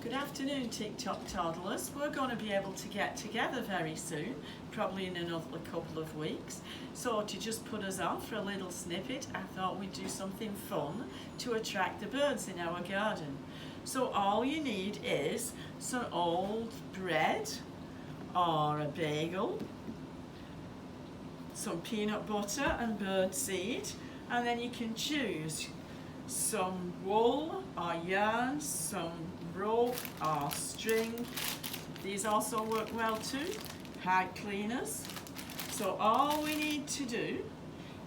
Good afternoon, TikTok toddlers. We're going to be able to get together very soon, probably in another couple of weeks. So to just put us on for a little snippet, I thought we'd do something fun to attract the birds in our garden. So all you need is some old bread or a bagel, some peanut butter and bird seed, and then you can choose some wool or yarn, some rope or string. These also work well too, hard cleaners. So all we need to do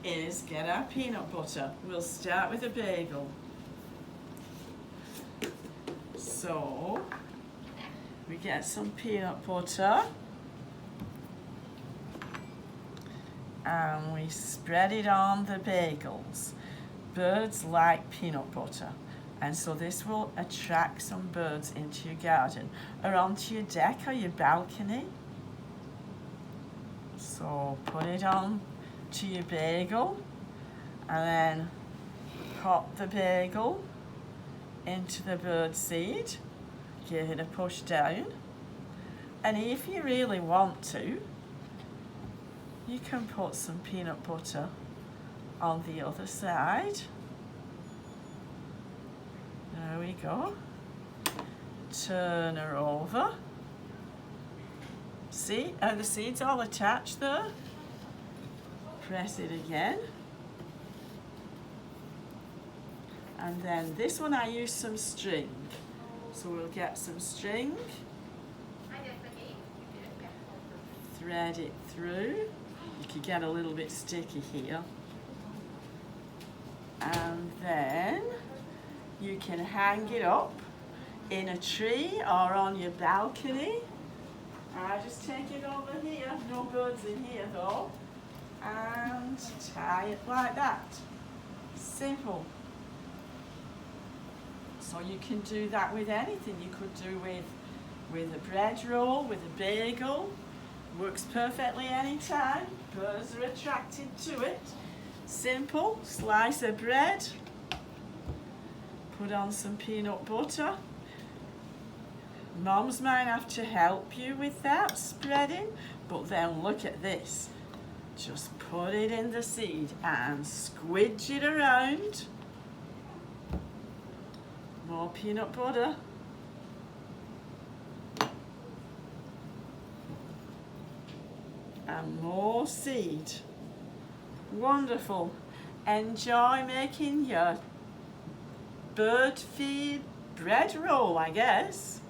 is get our peanut butter. We'll start with a bagel. So we get some peanut butter and we spread it on the bagels. Birds like peanut butter, and so this will attract some birds into your garden or onto your deck or your balcony. So put it on to your bagel and then pop the bagel into the bird seed, give it a push down, and if you really want to, you can put some peanut butter on the other side. There we go. Turn her over. See, the seed's all attached there. Press it again. And then this one I use some string. So we'll get some string. Thread it through. You could get a little bit sticky here. And then you can hang it up in a tree or on your balcony. I just take it over here, no birds in here though, and tie it like that. Simple. So you can do that with anything. You could do with a bread roll, with a bagel. Works perfectly anytime. Birds are attracted to it. Simple, slice of bread, put on some peanut butter. Moms might have to help you with that spreading, but then look at this. Just put it in the seed and squidge it around. More peanut butter. And more seed. Wonderful. Enjoy making your bird feed bread roll, I guess.